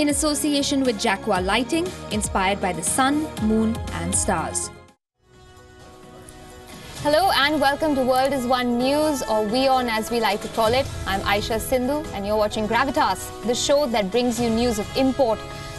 in association with Jaqua lighting, inspired by the sun, moon and stars. Hello and welcome to World is One News, or WION as we like to call it. I'm Aisha Sindhu and you're watching Gravitas, the show that brings you news of import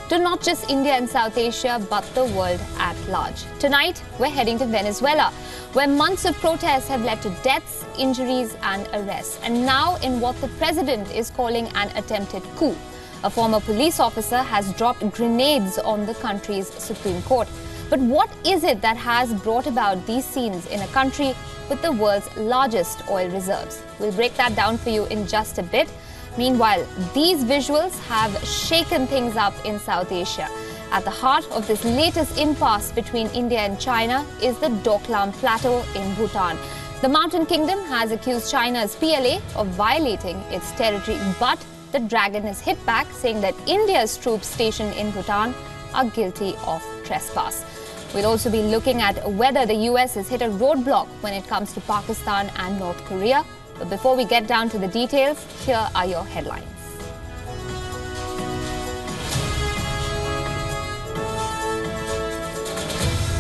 to not just India and South Asia, but the world at large. Tonight, we're heading to Venezuela, where months of protests have led to deaths, injuries and arrests. And now in what the president is calling an attempted coup. A former police officer has dropped grenades on the country's Supreme Court. But what is it that has brought about these scenes in a country with the world's largest oil reserves? We'll break that down for you in just a bit. Meanwhile, these visuals have shaken things up in South Asia. At the heart of this latest impasse between India and China is the Doklam Plateau in Bhutan. The mountain kingdom has accused China's PLA of violating its territory, but the dragon has hit back, saying that India's troops stationed in Bhutan are guilty of trespass. We'll also be looking at whether the US has hit a roadblock when it comes to Pakistan and North Korea. But before we get down to the details, here are your headlines.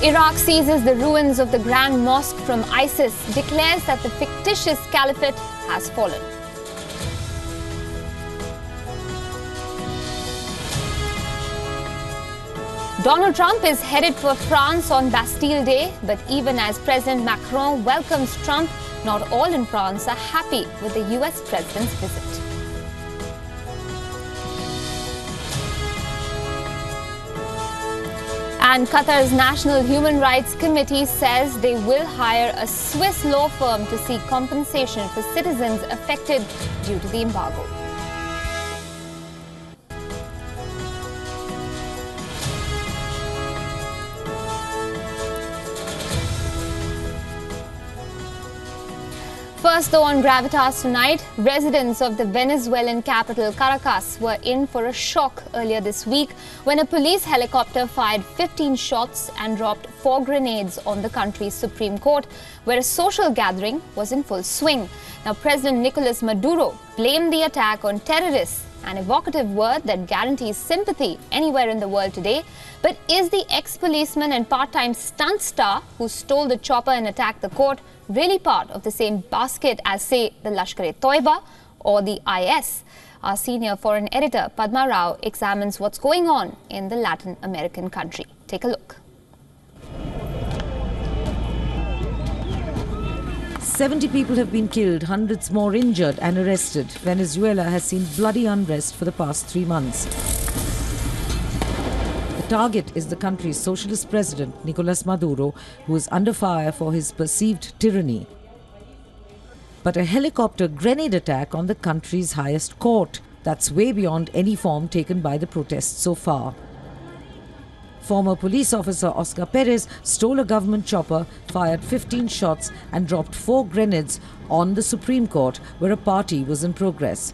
Iraq seizes the ruins of the Grand Mosque from ISIS, declares that the fictitious caliphate has fallen. Donald Trump is headed for France on Bastille Day, but even as President Macron welcomes Trump, not all in France are happy with the US president's visit. And Qatar's National Human Rights Committee says they will hire a Swiss law firm to seek compensation for citizens affected due to the embargo. First, though, on Gravitas tonight, residents of the Venezuelan capital Caracas were in for a shock earlier this week when a police helicopter fired 15 shots and dropped 4 grenades on the country's Supreme Court, where a social gathering was in full swing. Now, President Nicolas Maduro blamed the attack on terrorists, an evocative word that guarantees sympathy anywhere in the world today. But is the ex-policeman and part-time stunt star who stole the chopper and attacked the court really part of the same basket as, say, the Lashkar-E-Tayyaba or the IS? Our senior foreign editor, Padma Rao, examines what's going on in the Latin American country. Take a look. 70 people have been killed, hundreds more injured and arrested. Venezuela has seen bloody unrest for the past 3 months. The target is the country's socialist president, Nicolas Maduro, who is under fire for his perceived tyranny. But a helicopter grenade attack on the country's highest court, that's way beyond any form taken by the protests so far. Former police officer Oscar Perez stole a government chopper, fired 15 shots and dropped 4 grenades on the Supreme Court, where a party was in progress.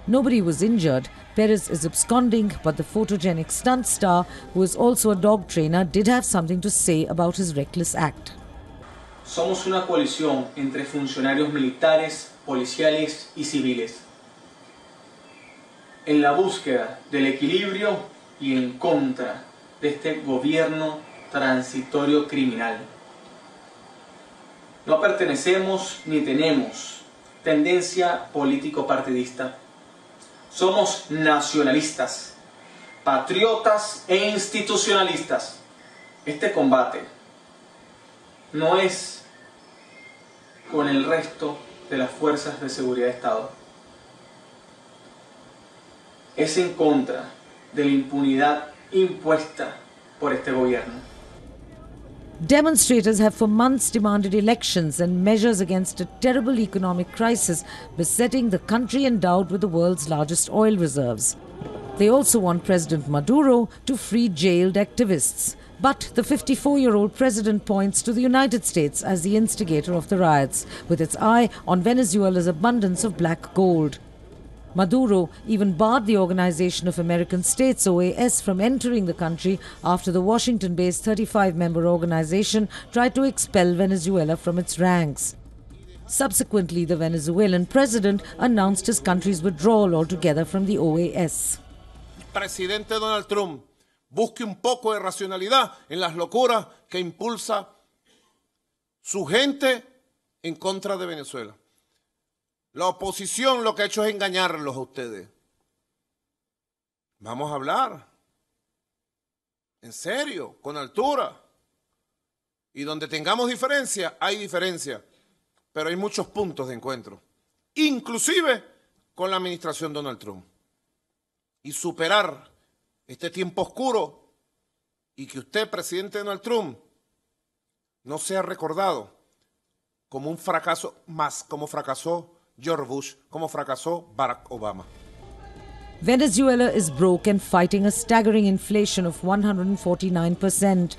Nobody was injured. Perez is absconding, but the photogenic stunt star, who is also a dog trainer, did have something to say about his reckless act. Somos una coalición entre funcionarios militares, policiales y civiles, en la búsqueda del equilibrio y en contra de este gobierno transitorio criminal. No pertenecemos ni tenemos tendencia político-partidista. Somos nacionalistas, patriotas e institucionalistas. Este combate no es con el resto de las fuerzas de seguridad de Estado. Es en contra de la impunidad impuesta por este gobierno. Demonstrators have for months demanded elections and measures against a terrible economic crisis besetting the country endowed with the world's largest oil reserves. They also want President Maduro to free jailed activists. But the 54-year-old president points to the United States as the instigator of the riots, with its eye on Venezuela's abundance of black gold. Maduro even barred the Organization of American States, OAS, from entering the country after the Washington-based 35-member organization tried to expel Venezuela from its ranks. Subsequently, the Venezuelan president announced his country's withdrawal altogether from the OAS. presidente Donald Trump busque un poco de racionalidad en las locuras que impulsa su gente en contra de Venezuela. La oposición lo que ha hecho es engañarlos a ustedes. Vamos a hablar, en serio, con altura. Y donde tengamos diferencia, hay diferencia, pero hay muchos puntos de encuentro, inclusive con la administración Donald Trump. Y superar este tiempo oscuro y que usted, presidente Donald Trump, no sea recordado como un fracaso más, como fracasó George Bush, como fracasó Barack Obama. Venezuela is broke and fighting a staggering inflation of 149%.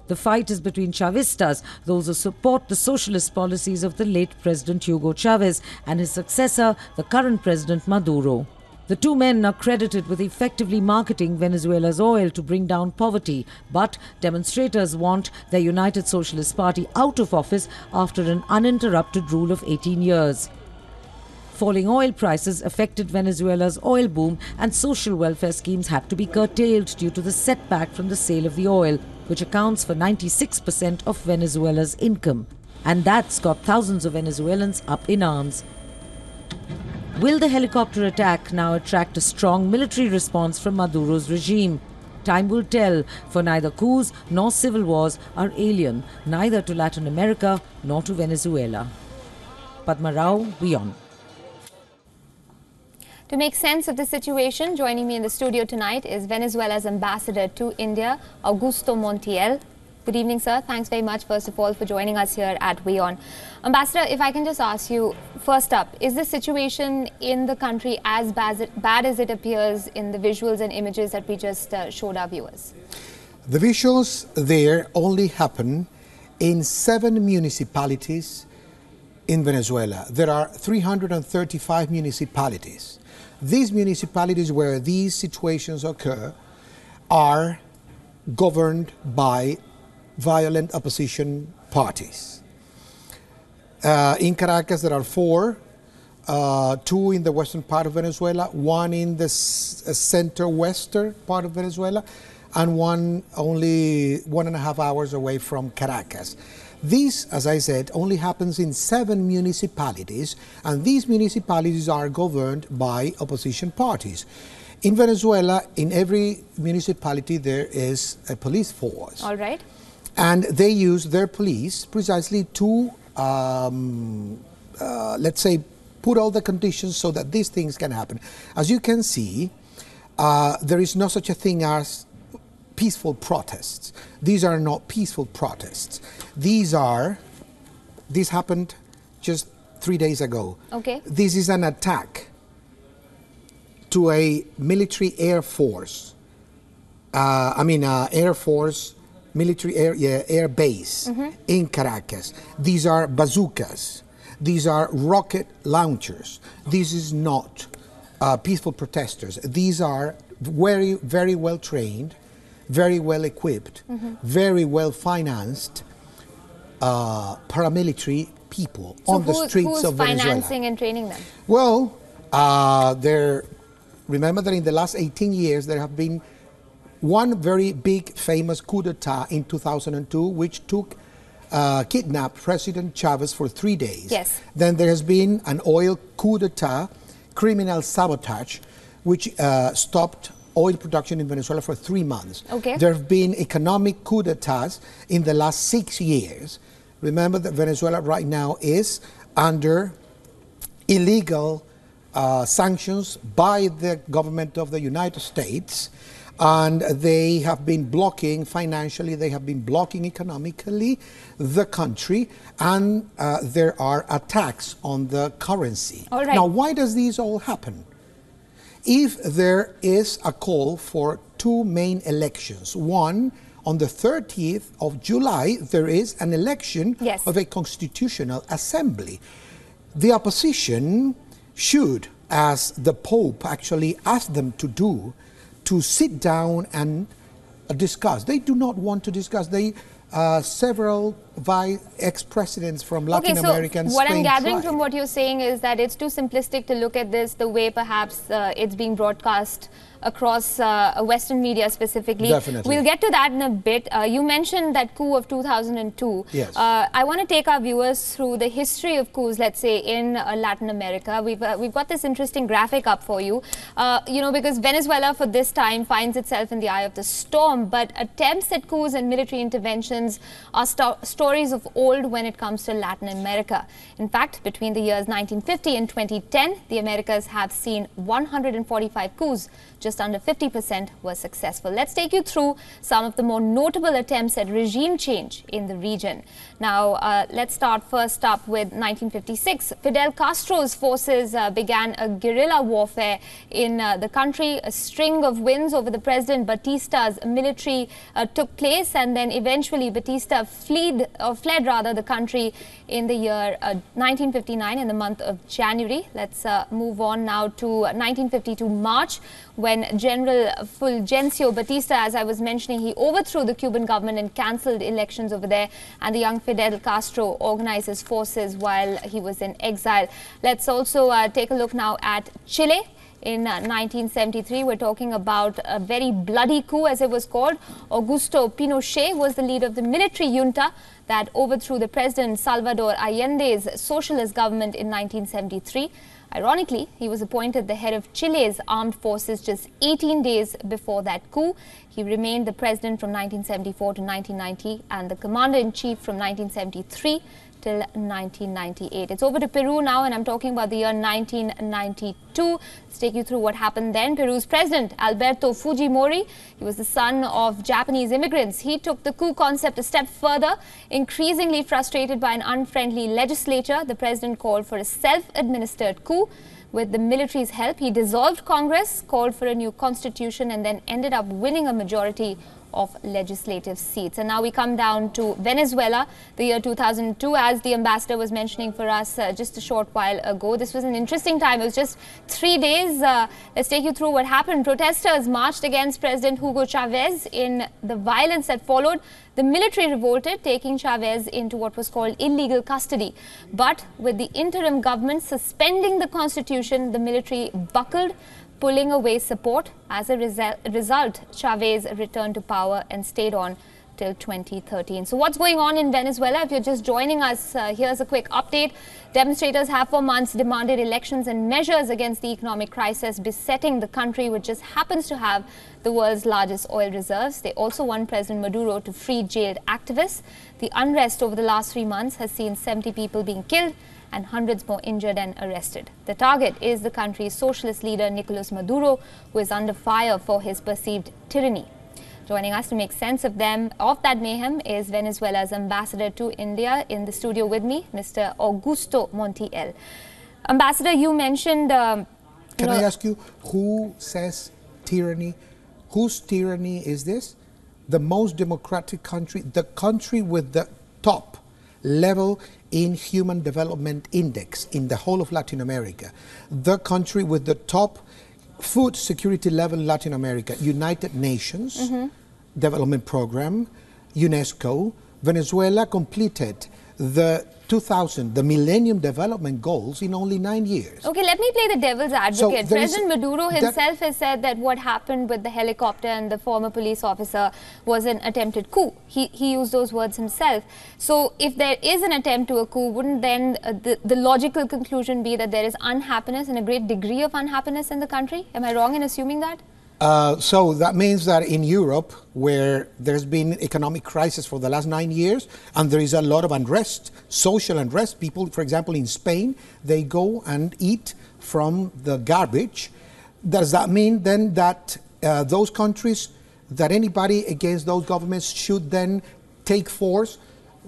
The fight is between Chavistas, those who support the socialist policies of the late President Hugo Chavez, and his successor, the current President Maduro. The two men are credited with effectively marketing Venezuela's oil to bring down poverty, but demonstrators want their United Socialist Party out of office after an uninterrupted rule of 18 years. Falling oil prices affected Venezuela's oil boom, and social welfare schemes had to be curtailed due to the setback from the sale of the oil, which accounts for 96% of Venezuela's income. And that's got thousands of Venezuelans up in arms. Will the helicopter attack now attract a strong military response from Maduro's regime? Time will tell, for neither coups nor civil wars are alien, neither to Latin America nor to Venezuela. Padma, WION. To make sense of the situation, joining me in the studio tonight is Venezuela's ambassador to India, Augusto Montiel. Good evening, sir. Thanks very much, first of all, for joining us here at WION. Ambassador, if I can just ask you, first up, is the situation in the country as bad as it appears in the visuals and images that we just showed our viewers? The visuals there only happen in 7 municipalities in Venezuela. There are 335 municipalities. These municipalities where these situations occur are governed by violent opposition parties. In Caracas there are 4, 2 in the western part of Venezuela, 1 in the center-western part of Venezuela, and 1 only 1.5 hours away from Caracas. This, as I said, only happens in 7 municipalities, and these municipalities are governed by opposition parties. In Venezuela, in every municipality there is a police force. All right. And they use their police precisely to, let's say, put all the conditions so that these things can happen. As you can see, there is no such a thing as peaceful protests. These are not peaceful protests. This happened just 3 days ago. Okay. This is an attack to a military air force. Air Force military air base in Caracas. These are bazookas. These are rocket launchers. This is not peaceful protesters. These are very, very well trained, very well equipped, very well financed paramilitary people on the streets of Venezuela. Who's financing and training them? Well, remember that in the last 18 years there have been one very big famous coup d'etat in 2002, which kidnapped President Chavez for 3 days. Yes. Then there has been an oil coup d'etat, criminal sabotage, which stopped oil production in Venezuela for 3 months. Okay. There have been economic coup d'etats in the last 6 years. Remember that Venezuela right now is under illegal sanctions by the government of the United States, and they have been blocking financially, they have been blocking economically the country, and there are attacks on the currency. All right. Now, why does this all happen? If there is a call for 2 main elections, one on the 30th of July, there is an election of a constitutional assembly. The opposition should, as the Pope actually asked them to do, to sit down and discuss. They do not want to discuss. Several ex-presidents from Latin America and so what Spain I'm gathering tried. from what you're saying is that it's too simplistic to look at this the way perhaps it's being broadcast across Western media specifically. Definitely. We'll get to that in a bit. You mentioned that coup of 2002. Yes. I want to take our viewers through the history of coups, let's say, in Latin America. We've got this interesting graphic up for you. You know, because Venezuela for this time finds itself in the eye of the storm, but attempts at coups and military interventions are stories of old when it comes to Latin America. In fact, between the years 1950 and 2010, the Americas have seen 145 coups. Just under 50% were successful. Let's take you through some of the more notable attempts at regime change in the region. Now, let's start first up with 1956. Fidel Castro's forces began a guerrilla warfare in the country. A string of wins over the President Batista's military took place, and then eventually Batista fled the country in the year 1959 in the month of January. Let's move on now to 1952 March, when General Fulgencio Batista, as I was mentioning, he overthrew the Cuban government and cancelled elections over there, and the young Fidel Castro organized his forces while he was in exile. Let's also take a look now at Chile. In 1973, we're talking about a very bloody coup, as it was called. Augusto Pinochet was the leader of the military junta that overthrew the President Salvador Allende's socialist government in 1973. Ironically, he was appointed the head of Chile's armed forces just 18 days before that coup. He remained the president from 1974 to 1990 and the commander-in-chief from 1973 till 1998. It's over to Peru now, and I'm talking about the year 1992. Let's take you through what happened then. Peru's president, Alberto Fujimori, he was the son of Japanese immigrants. He took the coup concept a step further. Increasingly frustrated by an unfriendly legislature, the president called for a self-administered coup. With the military's help, he dissolved Congress, called for a new constitution, and then ended up winning a majority of legislative seats. And now we come down to Venezuela, the year 2002, as the ambassador was mentioning for us just a short while ago. This was an interesting time. It was just 3 days. Let's take you through what happened. Protesters marched against President Hugo Chavez. In the violence that followed, the military revolted, taking Chavez into what was called illegal custody. But with the interim government suspending the constitution, the military buckled, pulling away support. As a result, Chavez returned to power and stayed on till 2013. So what's going on in Venezuela? If you're just joining us, here's a quick update. Demonstrators have for months demanded elections and measures against the economic crisis besetting the country, which just happens to have the world's largest oil reserves. They also want President Maduro to free jailed activists. The unrest over the last 3 months has seen 70 people being killed and hundreds more injured and arrested. The target is the country's socialist leader, Nicolas Maduro, who is under fire for his perceived tyranny. Joining us to make sense of that mayhem is Venezuela's ambassador to India. In the studio with me, Mr. Augusto Montiel. Ambassador, you mentioned... Can I ask you, who says tyranny? Whose tyranny is this? The most democratic country, the country with the top level in Human Development Index in the whole of Latin America, the country with the top food security level in Latin America, United Nations Development Program, UNESCO. Venezuela completed the Millennium Development Goals in only 9 years. Okay, let me play the devil's advocate. So President Maduro himself has said that what happened with the helicopter and the former police officer was an attempted coup. He used those words himself. So if there is an attempt to a coup, wouldn't then the logical conclusion be that there is unhappiness and a great degree of unhappiness in the country? Am I wrong in assuming that? So that means that in Europe, where there's been economic crisis for the last 9 years, and there is a lot of unrest, social unrest, people, for example, in Spain, they go and eat from the garbage. Does that mean then that those countries, that anybody against those governments should then take force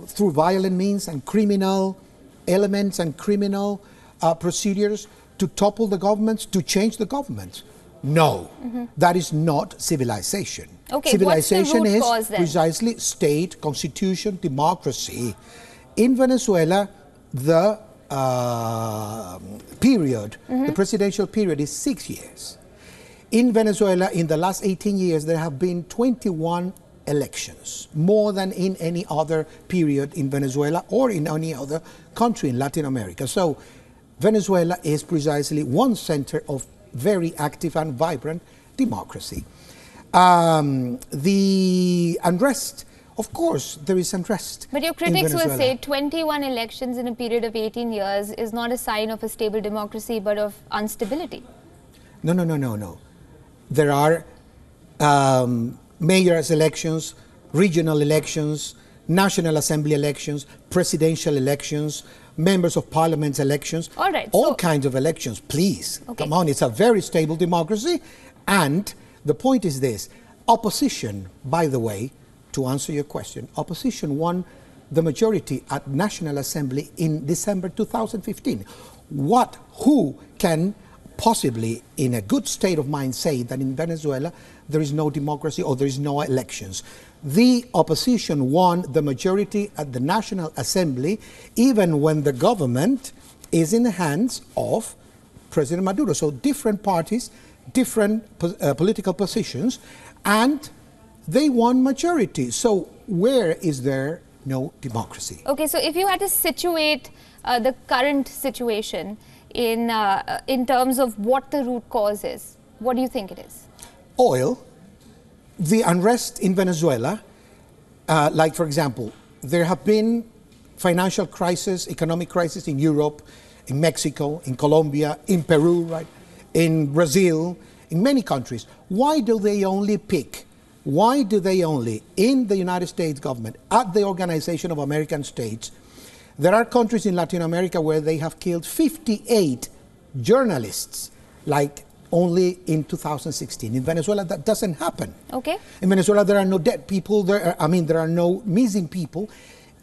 through violent means and criminal elements and criminal procedures to topple the governments, to change the governments? No, that is not civilization. Okay, civilization what's the root is cause then? precisely state, constitution, democracy. In Venezuela, the period, the presidential period is 6 years. In Venezuela, in the last 18 years, there have been 21 elections, more than in any other period in Venezuela or in any other country in Latin America. So Venezuela is precisely one center of very active and vibrant democracy. The unrest, of course, there is unrest. But your critics will say 21 elections in a period of 18 years is not a sign of a stable democracy, but of instability. No, no, no, no, no. There are mayor's elections, regional elections, National Assembly elections, presidential elections, members of parliament elections, all right, all kinds of elections, please. Okay. Come on, it's a very stable democracy. And the point is this, opposition, by the way, to answer your question, opposition won the majority at National Assembly in December 2015. Who can possibly, in a good state of mind, say that in Venezuela there is no democracy or there is no elections? The opposition won the majority at the National Assembly, even when the government is in the hands of President Maduro. So different parties, different political positions, and they won majority. So where is there no democracy? Okay, so if you had to situate the current situation in terms of what the root cause is, what do you think it is? Oil. The unrest in Venezuela, like for example, there have been financial crisis, economic crisis in Europe, in Mexico, in Colombia, in Peru, right, in Brazil, in many countries. Why do they only pick? Why do they only, in the United States government, at the Organization of American States, there are countries in Latin America where they have killed 58 journalists, like only in 2016. In Venezuela, that doesn't happen. Okay. In Venezuela, there are no dead people. There are no missing people.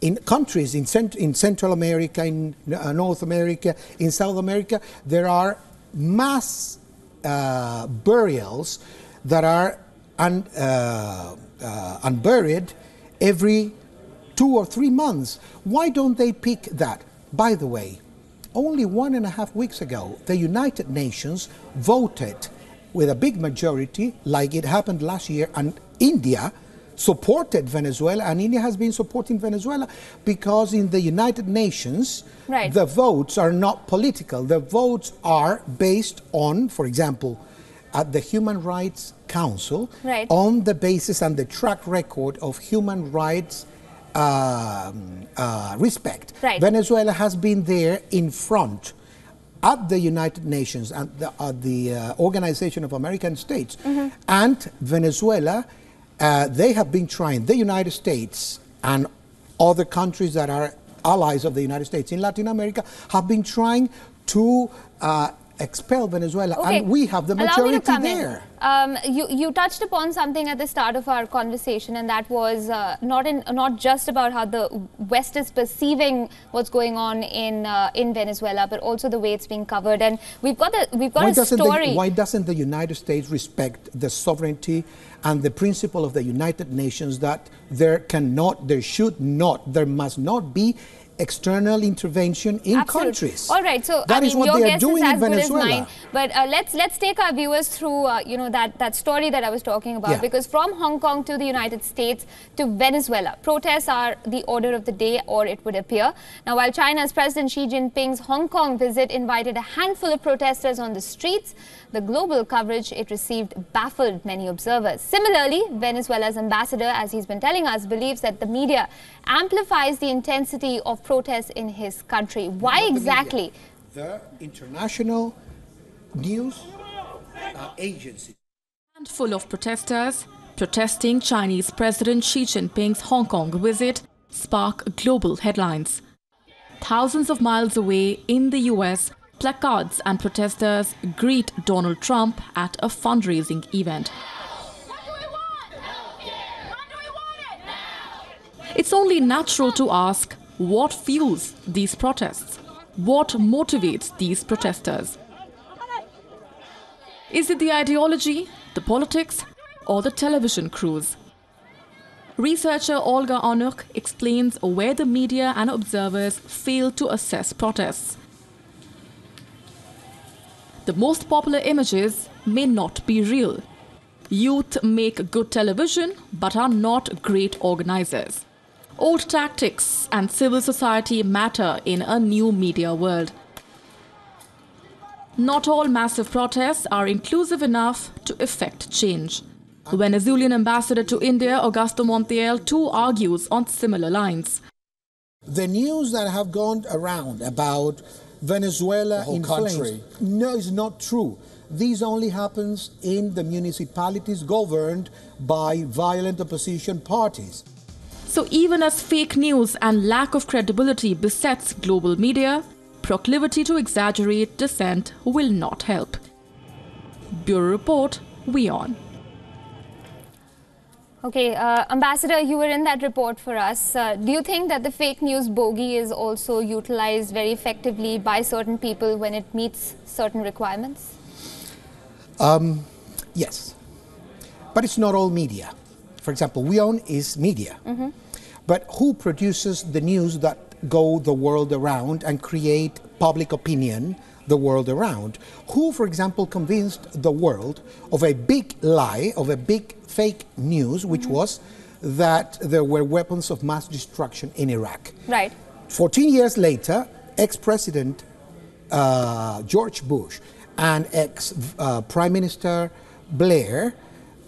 In countries in Central America, in North America, in South America, there are mass burials that are unburied every 2 or 3 months. Why don't they pick that? By the way, only 1.5 weeks ago, the United Nations voted with a big majority, like it happened last year, and India supported Venezuela, and India has been supporting Venezuela because in the United Nations, right, the votes are not political. The votes are based on, for example, at the Human Rights Council, right, on the basis and the track record of human rights respect. Right. Venezuela has been there in front at the United Nations and the Organization of American States. Mm-hmm. And Venezuela, they have been trying, the United States and other countries that are allies of the United States in Latin America have been trying to expel Venezuela, okay, and we have the majority there. You touched upon something at the start of our conversation, and that was not just about how the West is perceiving what's going on in Venezuela, but also the way it's being covered. And we've got a story. Why doesn't the United States respect the sovereignty and the principle of the United Nations that there must not be external intervention in countries? All right, so that is what they are doing in Venezuela. Mine, but let's take our viewers through that story that I was talking about, because from Hong Kong to the United States to Venezuela, protests are the order of the day, or it would appear. Now, while China's President Xi Jinping's Hong Kong visit invited a handful of protesters on the streets, the global coverage it received baffled many observers. Similarly, Venezuela's ambassador, as he's been telling us, believes that the media amplifies the intensity of protests in his country. Why exactly? The international news agencies. A handful of protesters protesting Chinese President Xi Jinping's Hong Kong visit spark global headlines. Thousands of miles away in the US, placards and protesters greet Donald Trump at a fundraising event. It's only natural to ask, what fuels these protests? What motivates these protesters? Is it the ideology, the politics, or the television crews? Researcher Olga Onuk explains where the media and observers fail to assess protests. The most popular images may not be real. Youth make good television but are not great organizers. Old tactics and civil society matter in a new media world. Not all massive protests are inclusive enough to effect change. Venezuelan ambassador to India, Augusto Montiel, too argues on similar lines. The news that have gone around about Venezuela in flames, no, is not true. This only happens in the municipalities governed by violent opposition parties. So even as fake news and lack of credibility besets global media, proclivity to exaggerate dissent will not help. Bureau Report, WION. Okay, Ambassador, you were in that report for us. Do you think that the fake news bogey is also utilized very effectively by certain people when it meets certain requirements? Yes, but it's not all media. For example, WION is media. But who produces the news that go the world around and create public opinion the world around? Who, for example, convinced the world of a big lie, of a big fake news, which was that there were weapons of mass destruction in Iraq? Right. 14 years later, ex-President George Bush and ex-Prime Minister Blair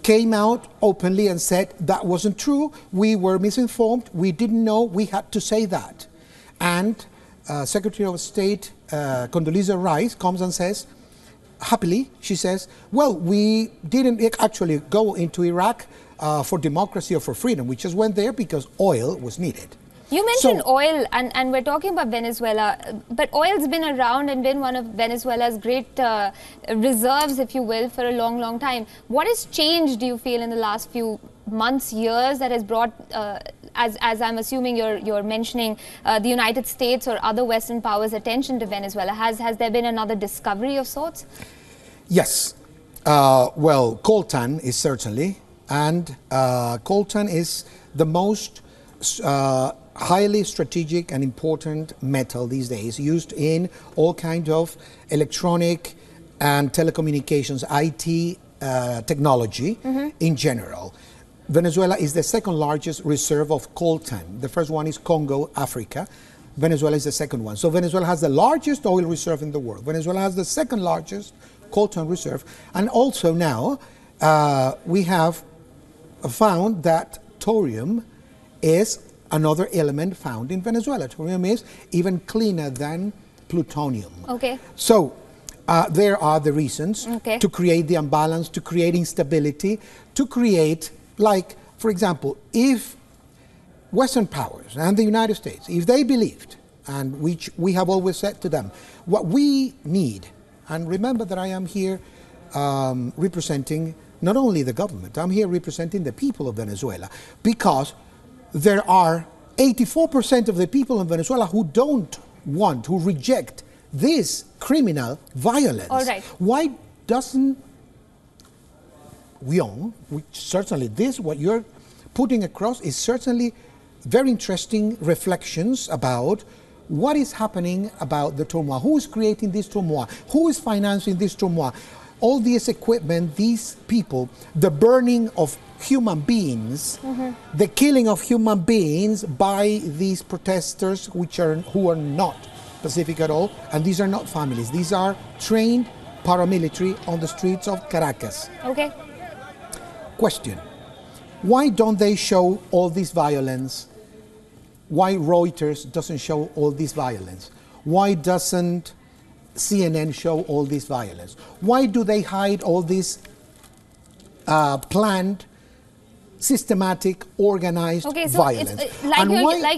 came out openly and said that wasn't true, we were misinformed, we didn't know, we had to say that. And Secretary of State Condoleezza Rice comes and says, happily, she says, well, we didn't actually go into Iraq for democracy or for freedom. We just went there because oil was needed. You mentioned oil, and we're talking about Venezuela, but oil's been around and been one of Venezuela's great reserves, if you will, for a long, long time. What has changed, do you feel, in the last few months, years, that has brought, as I'm assuming you're mentioning, the United States or other Western powers' attention to Venezuela? Has there been another discovery of sorts? Yes. Well, coltan is certainly, and coltan is the most highly strategic and important metal these days, used in all kinds of electronic and telecommunications, IT technology in general. Venezuela is the second largest reserve of coltan. The first one is Congo, Africa. Venezuela is the second one. So Venezuela has the largest oil reserve in the world. Venezuela has the second largest coltan reserve. And also now we have found that thorium is another element found in Venezuela. Thorium is even cleaner than plutonium. Okay. So there are the reasons to create the imbalance, to create instability, to create, like, for example, if Western powers and the United States, if they believed, and which we have always said to them, what we need, and remember that I am here representing not only the government, I'm here representing the people of Venezuela, because there are 84% of the people in Venezuela who don't want, who reject this criminal violence. All right. Why doesn't WION, which certainly this, what you're putting across, is certainly very interesting reflections about what is happening about the turmoil, who is creating this turmoil, who is financing this turmoil, all this equipment, these people, the burning of human beings, the killing of human beings by these protesters who are not Pacific at all, and these are not families, these are trained paramilitary on the streets of Caracas. Okay. Question: why don't they show all this violence? Why Reuters doesn't show all this violence? Why doesn't CNN show all this violence? Why do they hide all this planned, systematic, organized violence? It's, like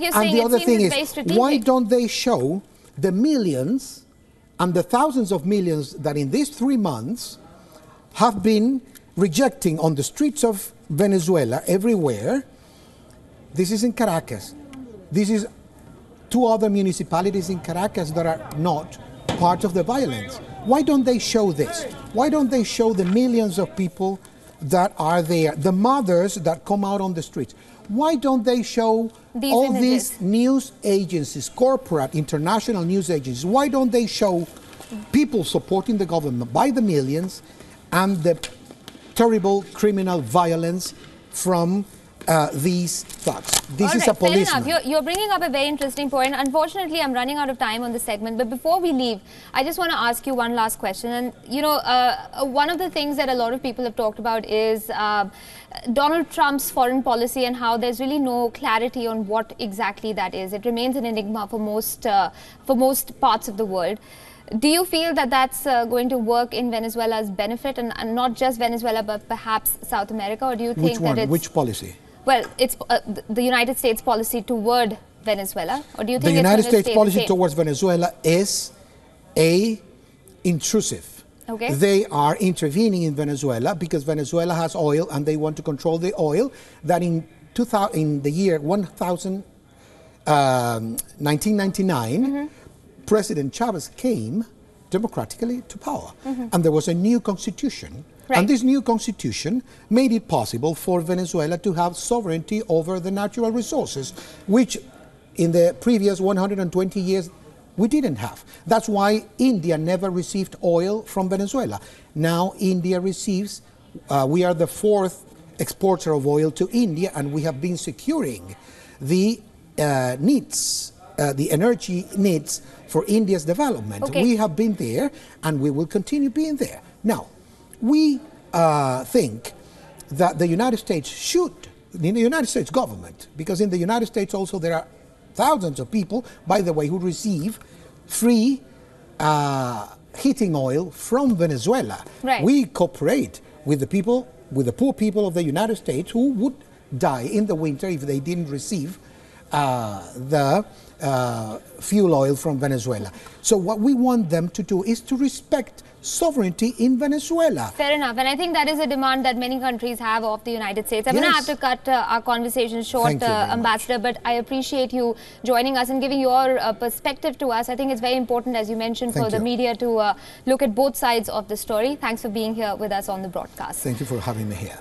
you're saying, the other thing very is, strategic. why don't they show the millions and the thousands of millions that in these 3 months have been rejecting on the streets of Venezuela everywhere? This is in Caracas. This is 2 other municipalities in Caracas that are not part of the violence. Why don't they show this? Why don't they show the millions of people that are there, the mothers that come out on the streets? Why don't they show all these news agencies, corporate, international news agencies? Why don't they show people supporting the government by the millions and the terrible criminal violence from these thugs. This is a Fair policeman. enough. You're bringing up a very interesting point. Unfortunately, I'm running out of time on this segment. But before we leave, I just want to ask you one last question. And, you know, one of the things that a lot of people have talked about is Donald Trump's foreign policy and how there's really no clarity on what exactly that is. It remains an enigma for most parts of the world. Do you feel that that's going to work in Venezuela's benefit, and not just Venezuela, but perhaps South America? Or do you think that it's... Which policy? Well, it's the United States policy toward Venezuela, or do you think the United States policy towards Venezuela is intrusive? Okay. They are intervening in Venezuela because Venezuela has oil and they want to control the oil. That in the year 1999, President Chavez came democratically to power, and there was a new constitution. Right. And this new constitution made it possible for Venezuela to have sovereignty over the natural resources, which in the previous 120 years we didn't have. That's why India never received oil from Venezuela. Now India receives, we are the fourth exporter of oil to India, and we have been securing the needs, the energy needs for India's development. Okay. We have been there, and we will continue being there. Now, we think that the United States should, in the United States government, because in the United States also there are thousands of people, by the way, who receive free heating oil from Venezuela. Right. We cooperate with the people, with the poor people of the United States who would die in the winter if they didn't receive the fuel oil from Venezuela. So what we want them to do is to respect sovereignty in Venezuela. Fair enough, and I think that is a demand that many countries have of the United States. I'm going to have to cut our conversation short, Ambassador, but I appreciate you joining us and giving your perspective to us. I think it's very important, as you mentioned, for the media to look at both sides of the story. Thanks for being here with us on the broadcast. Thank you for having me here.